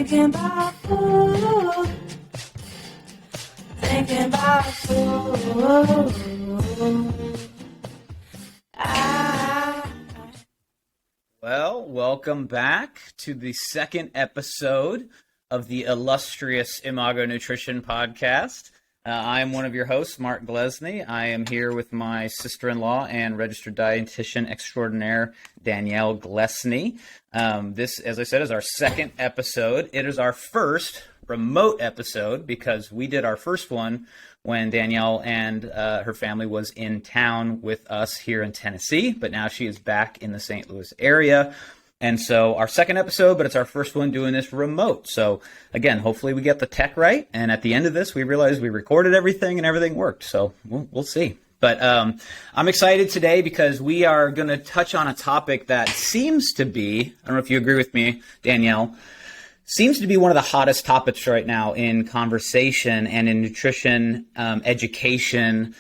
Thinking about food. Thinking about food. Well, welcome back to the second episode of the illustrious Imago Nutrition podcast. I am one of your hosts, Mark Glesney. I am here with my sister-in-law and registered dietitian extraordinaire, Danielle Glesney. This, as I said, is our second episode. It is our first remote episode because we did our first one when Danielle and her family was in town with us here in Tennessee, but now she is back in the St. Louis area. And so our second episode, but it's our first one doing this remote. So again, hopefully we get the tech right. And at the end of this, we realized we recorded everything and everything worked. So we'll see. But I'm excited today because we are going to touch on a topic that seems to be, I don't know if you agree with me, Danielle, seems to be one of the hottest topics right now in conversation and in nutrition education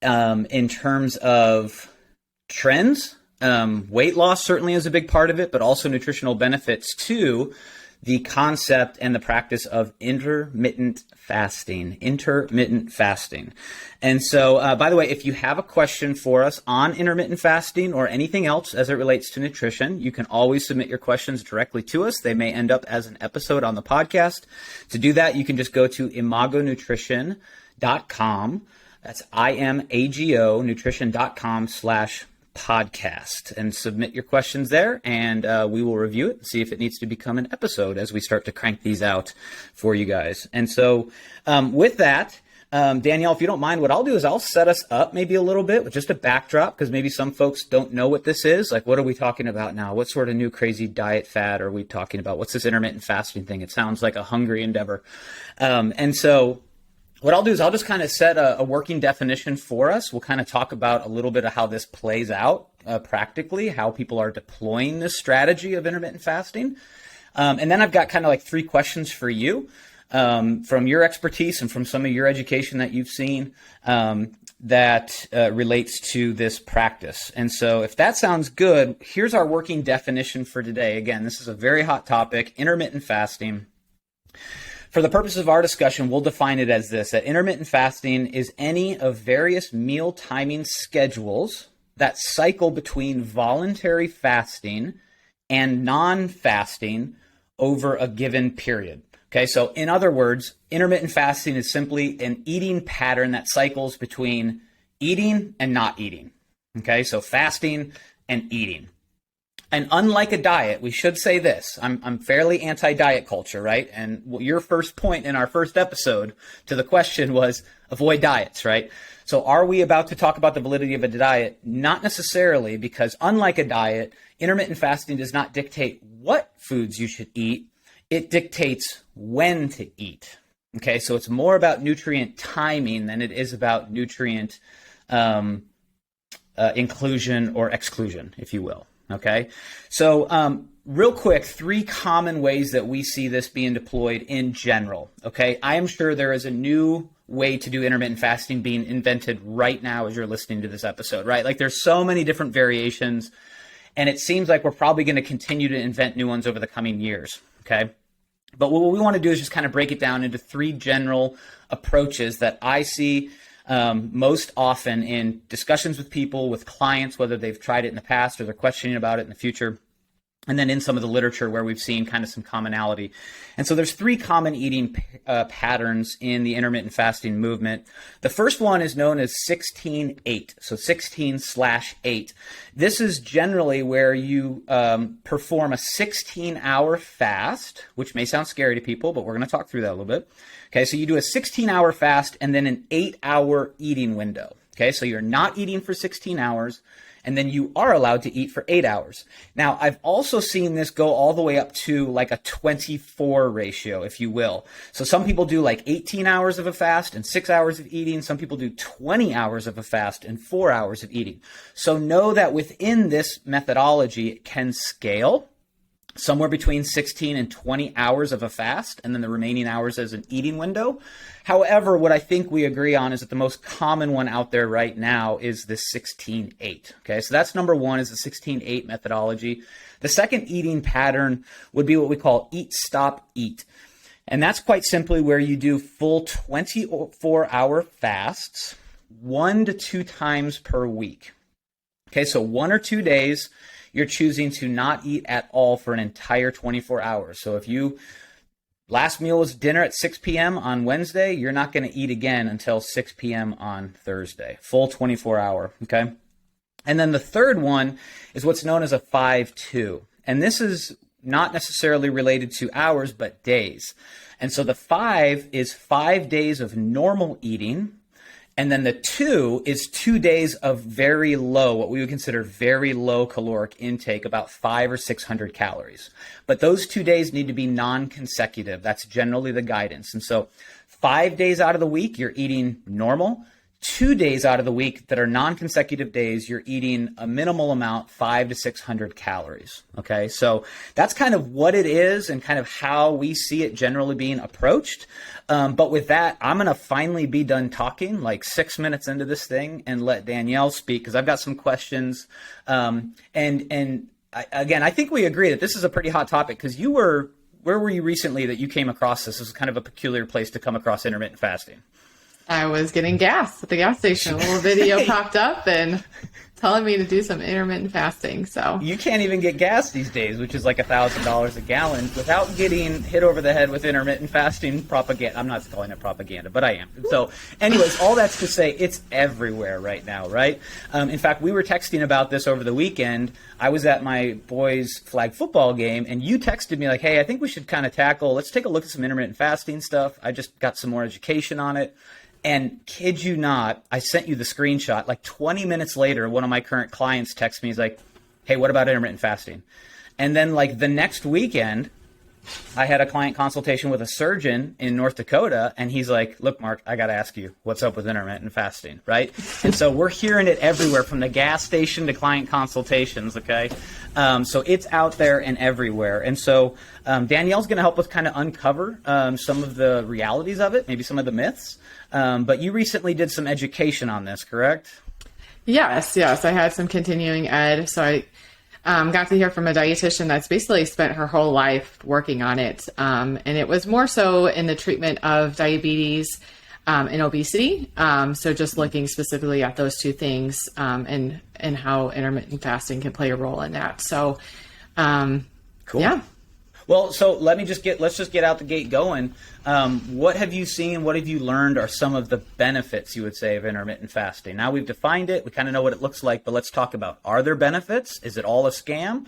in terms of trends. Weight loss certainly is a big part of it, but also nutritional benefits to the concept and the practice of intermittent fasting. And so, by the way, if you have a question for us on intermittent fasting or anything else as it relates to nutrition, you can always submit your questions directly to us. They may end up as an episode on the podcast. To do that, you can just go to imagonutrition.com. That's IMAGO nutrition.com/podcast and submit your questions there, and we will review it and see if it needs to become an episode as we start to crank these out for you guys. And so with that, Danielle, if you don't mind, what I'll do is I'll set us up maybe a little bit with just a backdrop, because maybe some folks don't know what this is. Like, what are we talking about now? What sort of new crazy diet fad are we talking about? What's this intermittent fasting thing? It sounds like a hungry endeavor. And so what I'll do is I'll just kind of set a working definition for us. We'll kind of talk about a little bit of how this plays out practically, how people are deploying this strategy of intermittent fasting. And then I've got kind of like three questions for you from your expertise and from some of your education that you've seen that relates to this practice. And so if that sounds good, here's our working definition for today. Again, this is a very hot topic, intermittent fasting. For the purpose of our discussion, we'll define it as this: that intermittent fasting is any of various meal timing schedules that cycle between voluntary fasting and non-fasting over a given period. Okay, so in other words, intermittent fasting is simply an eating pattern that cycles between eating and not eating. Okay, so fasting and eating. And unlike a diet, we should say this: I'm fairly anti-diet culture, right? And your first point in our first episode to the question was avoid diets, right? So are we about to talk about the validity of a diet? Not necessarily, because unlike a diet, intermittent fasting does not dictate what foods you should eat. It dictates when to eat. Okay, so it's more about nutrient timing than it is about nutrient inclusion or exclusion, if you will. Okay, so real quick, three common ways that we see this being deployed in general. Okay, I am sure there is a new way to do intermittent fasting being invented right now as you're listening to this episode, right? Like, there's so many different variations, and it seems like we're probably going to continue to invent new ones over the coming years. Okay, but what we want to do is just kind of break it down into three general approaches that I see most often in discussions with people, with clients, whether they've tried it in the past or they're questioning about it in the future, and then in some of the literature where we've seen kind of some commonality. And so there's three common eating patterns in the intermittent fasting movement. The first one is known as 16-8, so 16/8. This is generally where you perform a 16-hour fast, which may sound scary to people, but we're going to talk through that a little bit. Okay, so you do a 16-hour fast and then an 8-hour eating window. Okay, so you're not eating for 16 hours, and then you are allowed to eat for 8 hours. Now, I've also seen this go all the way up to like a 24 ratio, if you will. So some people do like 18 hours of a fast and 6 hours of eating. Some people do 20 hours of a fast and 4 hours of eating. So know that within this methodology, it can scale. somewhere between 16 and 20 hours of a fast, and then the remaining hours as an eating window. However, what I think we agree on is that the most common one out there right now is the 16-8. Okay, so that's number one, is the 16-8 methodology. The second eating pattern would be what we call eat, stop, eat. And that's quite simply where you do full 24-hour fasts 1 to 2 times per week. Okay, so 1 or 2 days, you're choosing to not eat at all for an entire 24 hours. So if you last meal was dinner at 6 p.m. on Wednesday, you're not going to eat again until 6 p.m. on Thursday. Full 24 hour, okay? And then the third one is what's known as a 5-2. And this is not necessarily related to hours, but days. And so the 5 is 5 days of normal eating. And then the 2 is 2 days of very low, what we would consider very low caloric intake, about 500 or 600 calories. But those 2 days need to be non-consecutive. That's generally the guidance. And so 5 days out of the week, you're eating normal. 2 days out of the week that are non-consecutive days, you're eating a minimal amount, 500 to 600 calories. Okay, so that's kind of what it is and kind of how we see it generally being approached. But with that, I'm going to finally be done talking, like 6 minutes into this thing, and let Danielle speak, because I've got some questions. Again, I think we agree that this is a pretty hot topic, because where were you recently that you came across this? This is kind of a peculiar place to come across intermittent fasting. I was getting gas at the gas station. A little video popped up and telling me to do some intermittent fasting. So you can't even get gas these days, which is like $1,000 a gallon, without getting hit over the head with intermittent fasting propaganda. I'm not calling it propaganda, but I am. So anyways, all that's to say it's everywhere right now, right? In fact, we were texting about this over the weekend. I was at my boys' flag football game, and you texted me like, hey, I think we should kind of let's take a look at some intermittent fasting stuff. I just got some more education on it. And kid you not, I sent you the screenshot. Like 20 minutes later, one of my current clients texts me. He's like, hey, what about intermittent fasting? And then like the next weekend, I had a client consultation with a surgeon in North Dakota. And he's like, look, Mark, I got to ask you, what's up with intermittent fasting, right? And so we're hearing it everywhere, from the gas station to client consultations, okay? So it's out there and everywhere. And so Danielle's going to help us kind of uncover some of the realities of it, maybe some of the myths. But you recently did some education on this, correct? Yes. I had some continuing ed. So I got to hear from a dietitian that's basically spent her whole life working on it. And it was more so in the treatment of diabetes and obesity. So just looking specifically at those two things and how intermittent fasting can play a role in that. So, cool. Yeah. Well, so let's just get out the gate going. What have you seen? What have you learned are some of the benefits, you would say, of intermittent fasting? Now we've defined it. We kind of know what it looks like, but let's talk about, are there benefits? Is it all a scam?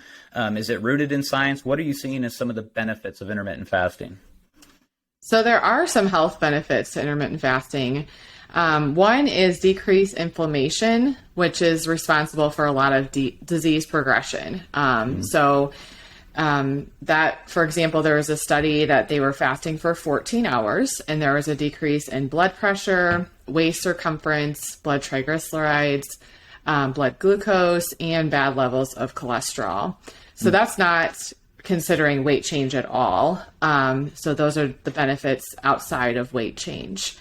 Is it rooted in science? What are you seeing as some of the benefits of intermittent fasting? So there are some health benefits to intermittent fasting. One is decreased inflammation, which is responsible for a lot of disease progression. That, for example, there was a study that they were fasting for 14 hours and there was a decrease in blood pressure, waist circumference, blood triglycerides, blood glucose, and bad levels of cholesterol. So that's not considering weight change at all. So those are the benefits outside of weight change.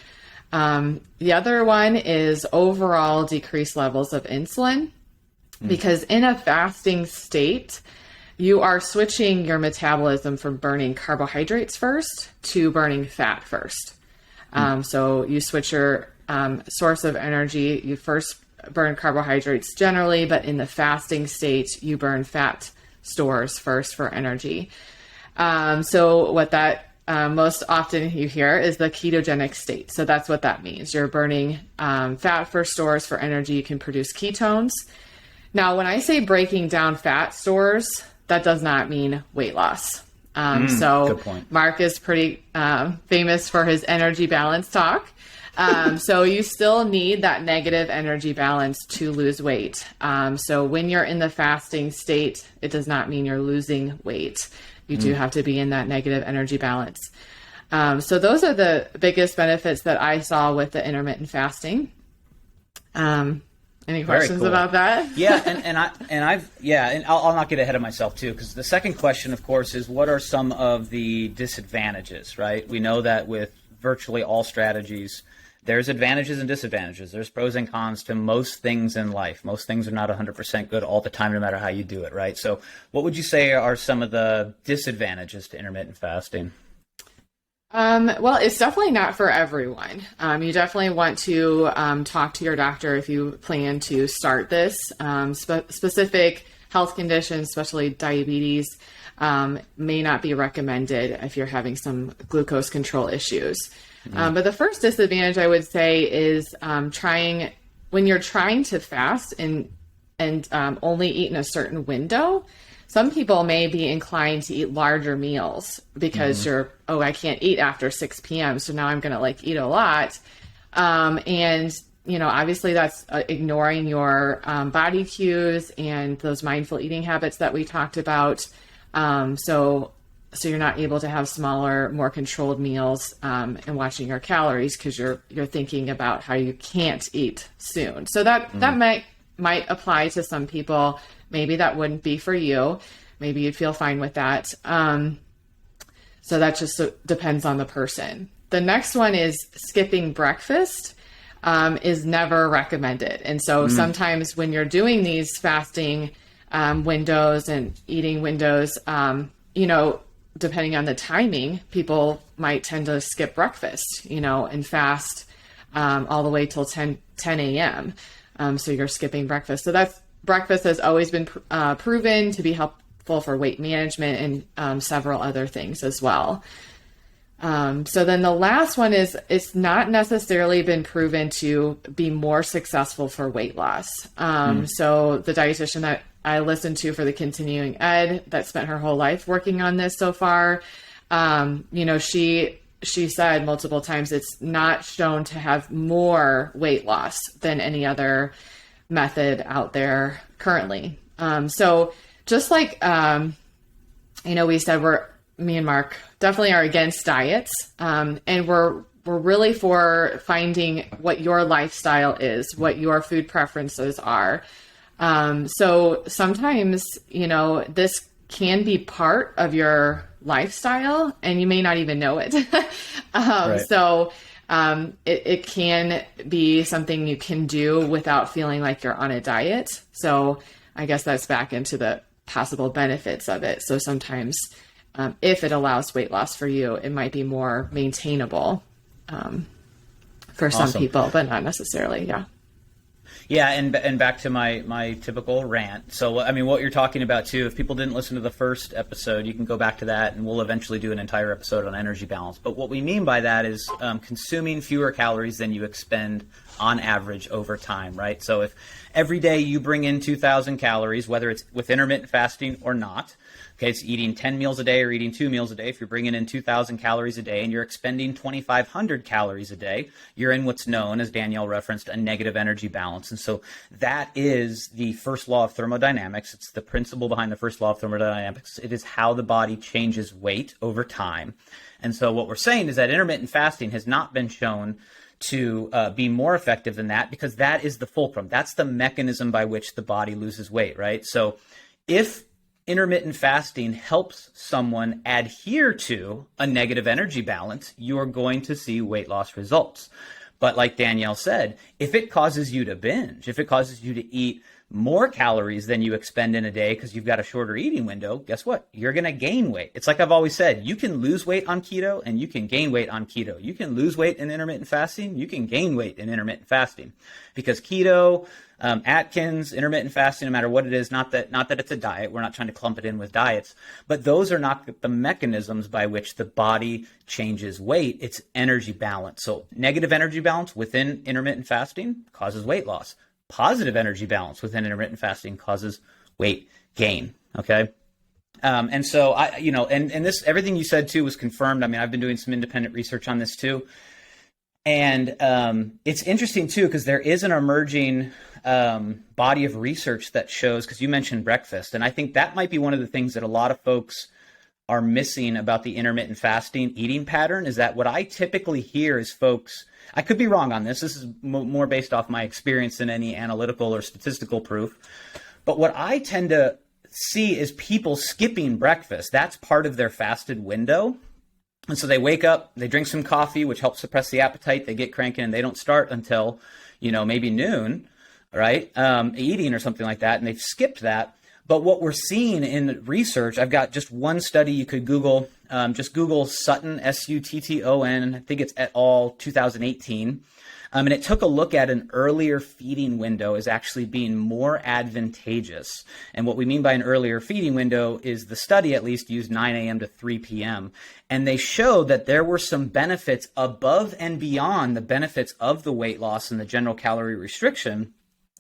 The other one is overall decreased levels of insulin, because in a fasting state, you are switching your metabolism from burning carbohydrates first to burning fat first. So you switch your source of energy. You first burn carbohydrates generally, but in the fasting state, you burn fat stores first for energy. So what that most often you hear is the ketogenic state. So that's what that means. You're burning fat for stores for energy. You can produce ketones. Now, when I say breaking down fat stores, that does not mean weight loss. So good point. Mark is pretty famous for his energy balance talk. So you still need that negative energy balance to lose weight. So when you're in the fasting state, it does not mean you're losing weight. You do have to be in that negative energy balance. So those are the biggest benefits that I saw with the intermittent fasting. And Any Very questions cool. about that? Yeah, and I'll not get ahead of myself too, because the second question, of course, is what are some of the disadvantages, right? We know that with virtually all strategies, there's advantages and disadvantages. There's pros and cons to most things in life. Most things are not 100% good all the time, no matter how you do it, right? So what would you say are some of the disadvantages to intermittent fasting? Well, it's definitely not for everyone. You definitely want to talk to your doctor if you plan to start this. Specific health conditions, especially diabetes, may not be recommended if you're having some glucose control issues. But the first disadvantage I would say is when you're trying to fast and only eat in a certain window. Some people may be inclined to eat larger meals because I can't eat after 6 p.m. So now I'm going to eat a lot. And, obviously that's ignoring your body cues and those mindful eating habits that we talked about. So you're not able to have smaller, more controlled meals and watching your calories because you're thinking about how you can't eat soon. So that might apply to some people. Maybe that wouldn't be for you. Maybe you'd feel fine with that. So that just depends on the person. The next one is skipping breakfast is never recommended. And so sometimes when you're doing these fasting windows and eating windows, depending on the timing, people might tend to skip breakfast, and fast all the way till 10 a.m. So you're skipping breakfast. So breakfast has always been proven to be helpful for weight management and several other things as well. So then the last one is it's not necessarily been proven to be more successful for weight loss. So the dietitian that I listened to for the continuing ed that spent her whole life working on this so far, she said multiple times it's not shown to have more weight loss than any other method out there currently. So just like, we said, me and Mark definitely are against diets. And we're really for finding what your lifestyle is, what your food preferences are. So sometimes, this can be part of your lifestyle and you may not even know it. Right. So it can be something you can do without feeling like you're on a diet. So I guess that's back into the possible benefits of it. So sometimes if it allows weight loss for you, it might be more maintainable for some people, but not necessarily. Yeah. Yeah, and back to my typical rant. So, what you're talking about, too, if people didn't listen to the first episode, you can go back to that, and we'll eventually do an entire episode on energy balance. But what we mean by that is consuming fewer calories than you expend on average over time, right? So if every day you bring in 2,000 calories, whether it's with intermittent fasting or not, okay, it's eating 10 meals a day or eating 2 meals a day. If you're bringing in 2,000 calories a day and you're expending 2,500 calories a day, you're in what's known, as Danielle referenced, a negative energy balance. And so that is the first law of thermodynamics. It's the principle behind the first law of thermodynamics. It is how the body changes weight over time. And so what we're saying is that intermittent fasting has not been shown to be more effective than that, because that is the fulcrum. That's the mechanism by which the body loses weight, right? So if intermittent fasting helps someone adhere to a negative energy balance, you're going to see weight loss results. But like Danielle said, if it causes you to binge, if it causes you to eat more calories than you expend in a day because you've got a shorter eating window, guess what? You're going to gain weight. It's like I've always said, you can lose weight on keto and you can gain weight on keto. You can lose weight in intermittent fasting. You can gain weight in intermittent fasting, because keto, Atkins, intermittent fasting, no matter what it is, not that it's a diet. We're not trying to clump it in with diets, but those are not the mechanisms by which the body changes weight. It's energy balance. So negative energy balance within intermittent fasting causes weight loss. Positive energy balance within intermittent fasting causes weight gain. Okay. And so and this, everything you said too was confirmed. I've been doing some independent research on this too. And it's interesting too, because there is an emerging body of research that shows, because you mentioned breakfast, and I think that might be one of the things that a lot of folks are missing about the intermittent fasting eating pattern is that what I typically hear is folks, I could be wrong on this. This is more based off my experience than any analytical or statistical proof. But what I tend to see is people skipping breakfast. That's part of their fasted window. And so they wake up, they drink some coffee, which helps suppress the appetite. They get cranking and they don't start until, maybe noon, right? Eating or something like that. And they've skipped that. But what we're seeing in research, I've got just one study you could Google, just Google Sutton, Sutton, I think it's et al. 2018. And it took a look at an earlier feeding window as actually being more advantageous. And what we mean by an earlier feeding window is the study at least used 9 a.m. to 3 p.m. And they showed that there were some benefits above and beyond the benefits of the weight loss and the general calorie restriction,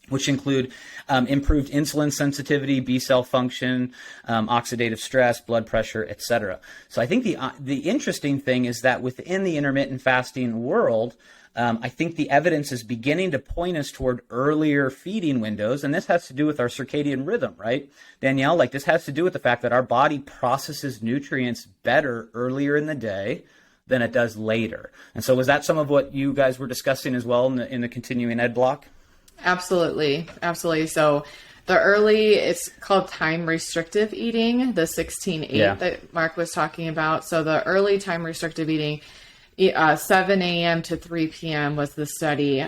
which include improved insulin sensitivity, B cell function, oxidative stress, blood pressure, etc. So I think the interesting thing is that within the intermittent fasting world, I think the evidence is beginning to point us toward earlier feeding windows, and this has to do with our circadian rhythm, right? Danielle, this has to do with the fact that our body processes nutrients better earlier in the day than it does later. And so was that some of what you guys were discussing as well in the continuing ed block? Absolutely. So the early, it's called time restrictive eating, the 16-8 that Mark was talking about. So the early time restrictive eating, 7 a.m. to 3 p.m. was the study,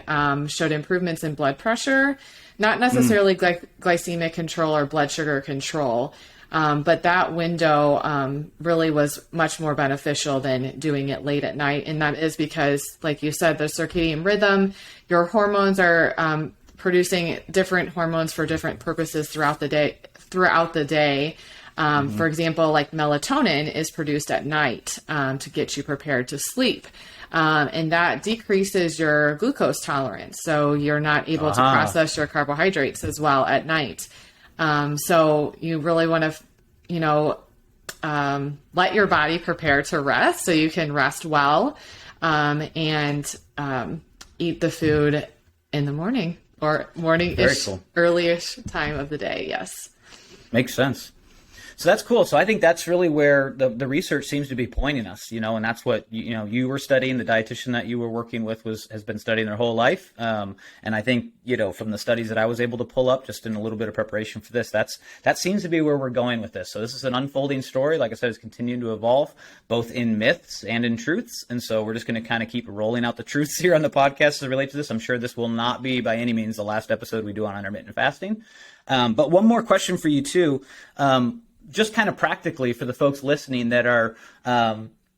showed improvements in blood pressure, not necessarily glycemic control or blood sugar control. But that window really was much more beneficial than doing it late at night. And that is because, like you said, the circadian rhythm, your hormones are producing different hormones for different purposes throughout the day. For example, like melatonin is produced at night to get you prepared to sleep. And that decreases your glucose tolerance. So you're not able to process your carbohydrates as well at night. So you really want to, let your body prepare to rest so you can rest well, and eat the food in the morning or morning-ish, early-ish time of the day. Yes. Makes sense. So that's cool. So I think that's really where the research seems to be pointing us, and that's what, you were studying. The dietitian that you were working with has been studying their whole life. And I think, from the studies that I was able to pull up just in a little bit of preparation for this, that seems to be where we're going with this. So this is an unfolding story. Like I said, it's continuing to evolve both in myths and in truths. And so we're just going to kind of keep rolling out the truths here on the podcast as it relates to this. I'm sure this will not be by any means the last episode we do on intermittent fasting. But one more question for you too. Just kind of practically for the folks listening that are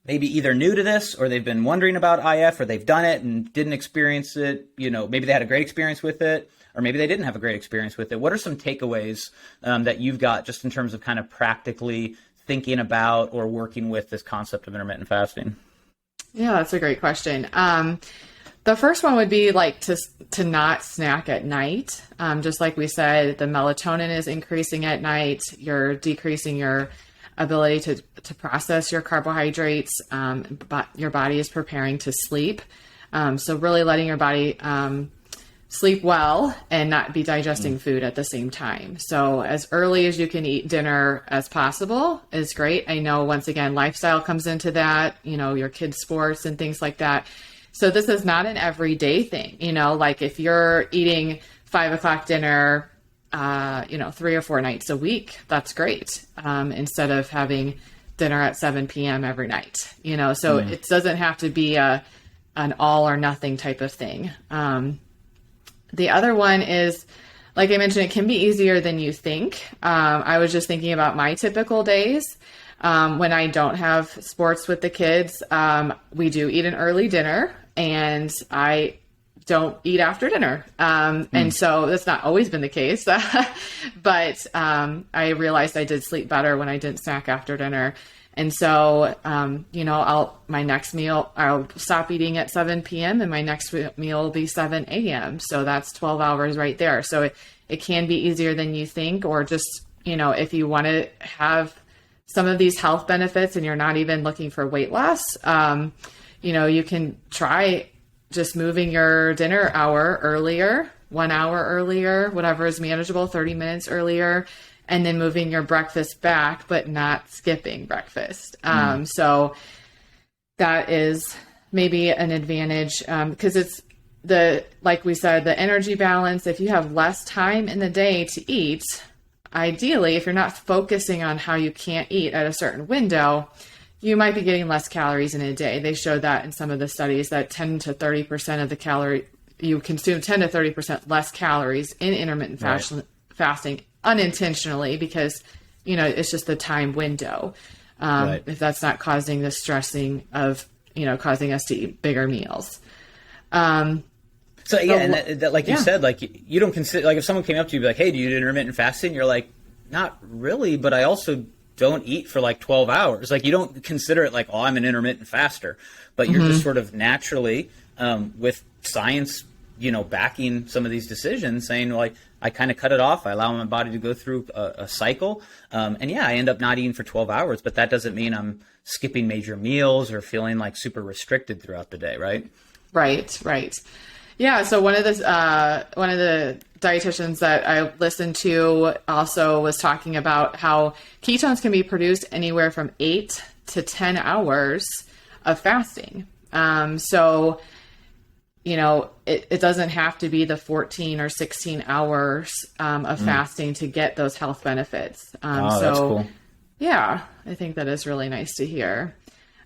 maybe either new to this or they've been wondering about IF or they've done it and didn't experience it, maybe they had a great experience with it or maybe they didn't have a great experience with it. What are some takeaways that you've got just in terms of kind of practically thinking about or working with this concept of intermittent fasting? Yeah, that's a great question. The first one would be to not snack at night. Just like we said, the melatonin is increasing at night. You're decreasing your ability to process your carbohydrates, but your body is preparing to sleep. So really letting your body sleep well and not be digesting food at the same time. So as early as you can eat dinner as possible is great. I know, once again, lifestyle comes into that, your kids' sports and things like that. So this is not an everyday thing, if you're eating 5 o'clock dinner, 3 or 4 nights a week, that's great. Instead of having dinner at 7 p.m. every night, so it doesn't have to be an all or nothing type of thing. The other one is, like I mentioned, it can be easier than you think. I was just thinking about my typical days. When I don't have sports with the kids, we do eat an early dinner and I don't eat after dinner. And so that's not always been the case, but I realized I did sleep better when I didn't snack after dinner. And so, my next meal, I'll stop eating at 7 p.m. and my next meal will be 7 a.m. So that's 12 hours right there. So it can be easier than you think, or just, if you want to have some of these health benefits and you're not even looking for weight loss, you can try just moving your dinner hour earlier, 1 hour earlier, whatever is manageable, 30 minutes earlier, and then moving your breakfast back, but not skipping breakfast. So that is maybe an advantage, because it's like we said, the energy balance. If you have less time in the day to eat, ideally, if you're not focusing on how you can't eat at a certain window, you might be getting less calories in a day. They showed that in some of the studies that 10 to 30% of the calorie you consume 10 to 30% less calories in intermittent fasting unintentionally, because, it's just the time window. If that's not causing the stressing of, causing us to eat bigger meals. And that like you said, like you don't consider, like if someone came up to you and be like, hey, do you do intermittent fasting? You're like, not really, but I also don't eat for like 12 hours. Like you don't consider it like, oh, I'm an intermittent faster, but you're just sort of naturally, with science, backing some of these decisions, saying like, I kind of cut it off. I allow my body to go through a cycle. I end up not eating for 12 hours, but that doesn't mean I'm skipping major meals or feeling like super restricted throughout the day. Right. Right. Yeah. So one of the dietitians that I listened to also was talking about how ketones can be produced anywhere from 8 to 10 hours of fasting. It doesn't have to be the 14 or 16 hours of fasting to get those health benefits. That's cool. Yeah, I think that is really nice to hear.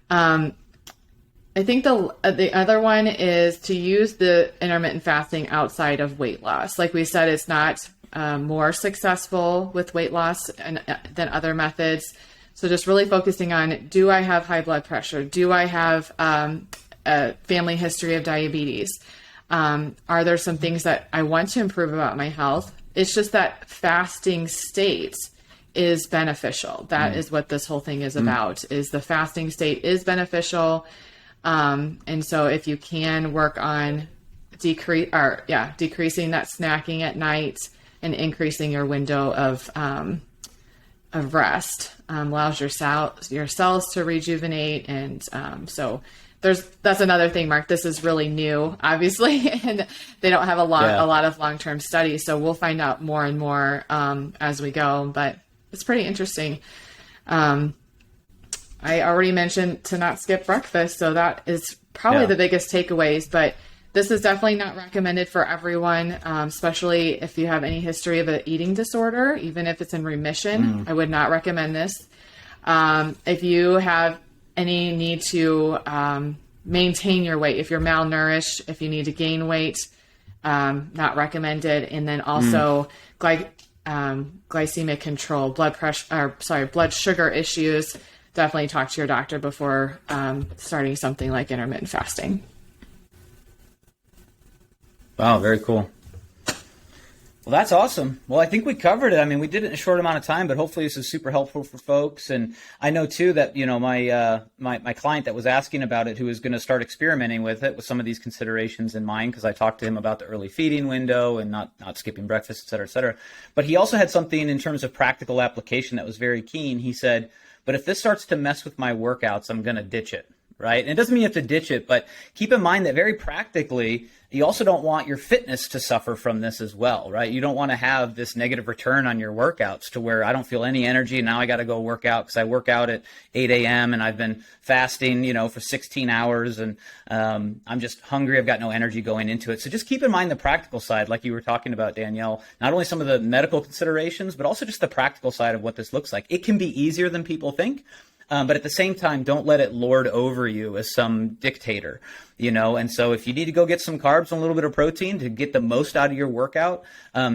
I think the other one is to use the intermittent fasting outside of weight loss. Like we said, it's not more successful with weight loss than other methods. So just really focusing on, do I have high blood pressure? Do I have a family history of diabetes? Are there some things that I want to improve about my health? It's just that fasting state is beneficial. That is what this whole thing is about, is the fasting state is beneficial. And so if you can work on decreasing that snacking at night and increasing your window of rest, allows your cells to rejuvenate. And so that's another thing, Mark. This is really new, obviously, and they don't have a lot of long-term studies. So we'll find out more and more as we go. But it's pretty interesting. I already mentioned to not skip breakfast, so that is probably the biggest takeaways. But this is definitely not recommended for everyone, especially if you have any history of an eating disorder, even if it's in remission. I would not recommend this. If you have any need to maintain your weight, if you're malnourished, if you need to gain weight, not recommended. And then also glycemic control, blood sugar issues. Definitely talk to your doctor before starting something like intermittent fasting. Wow, very cool. Well, that's awesome. Well, I think we covered it. I mean, we did it in a short amount of time, but hopefully this is super helpful for folks. And I know too that, my client that was asking about it, who was going to start experimenting with it with some of these considerations in mind, because I talked to him about the early feeding window and not skipping breakfast, et cetera, et cetera. But he also had something in terms of practical application that was very keen. He said, but if this starts to mess with my workouts, I'm going to ditch it. Right? And it doesn't mean you have to ditch it, but keep in mind that very practically, you also don't want your fitness to suffer from this as well, right? You don't want to have this negative return on your workouts to where I don't feel any energy. Now I got to go work out because I work out at 8 a.m. and I've been fasting, for 16 hours and I'm just hungry. I've got no energy going into it. So just keep in mind the practical side, like you were talking about, Danielle, not only some of the medical considerations, but also just the practical side of what this looks like. It can be easier than people think. But at the same time, don't let it lord over you as some dictator, and so if you need to go get some carbs and a little bit of protein to get the most out of your workout,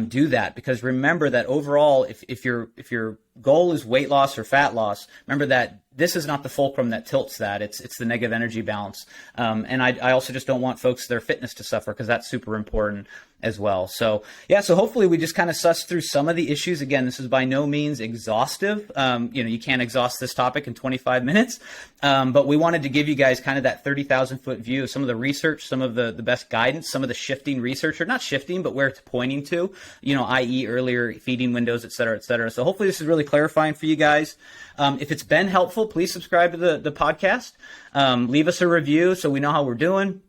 do that. Because remember that overall, if your goal is weight loss or fat loss, remember that this is not the fulcrum that tilts that. It's the negative energy balance. And I also just don't want folks, their fitness to suffer, because that's super important as well. So so hopefully we just kind of sussed through some of the issues. Again, this is by no means exhaustive. You can't exhaust this topic in 25 minutes. But we wanted to give you guys kind of that 30,000 foot view of some of the research, some of the best guidance, some of the shifting research, or not shifting, but where it's pointing to, i.e. earlier feeding windows, et cetera, et cetera. So hopefully this is really clarifying for you guys. If it's been helpful, please subscribe to the podcast. Leave us a review so we know how we're doing.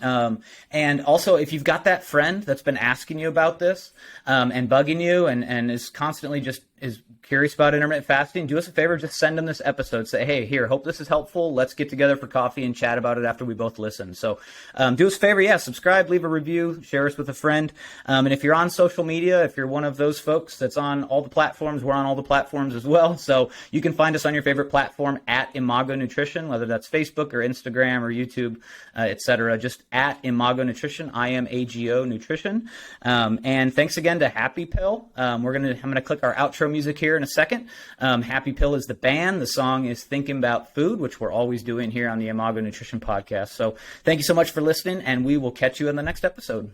And also, if you've got that friend that's been asking you about this, and bugging you and is constantly just is curious about intermittent fasting, do us a favor, just send them this episode. Say, hey, here, hope this is helpful. Let's get together for coffee and chat about it after we both listen. So do us a favor, subscribe, leave a review, share us with a friend. And if you're on social media, if you're one of those folks that's on all the platforms, we're on all the platforms as well. So you can find us on your favorite platform at Imago Nutrition, whether that's Facebook or Instagram or YouTube, etc. Just at Imago Nutrition, IMAGO Nutrition. And thanks again to Happy Pill. I'm going to click our outro music here in a second. Happy Pill is the band. The song is Thinkin Bout Food, which we're always doing here on the Imago Nutrition podcast. So thank you so much for listening, and we will catch you in the next episode.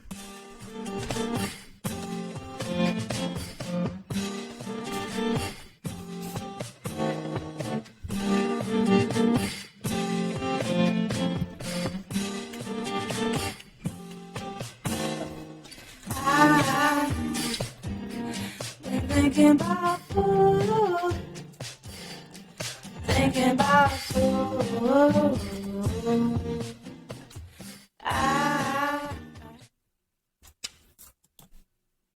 Thinking about food, thinking about food.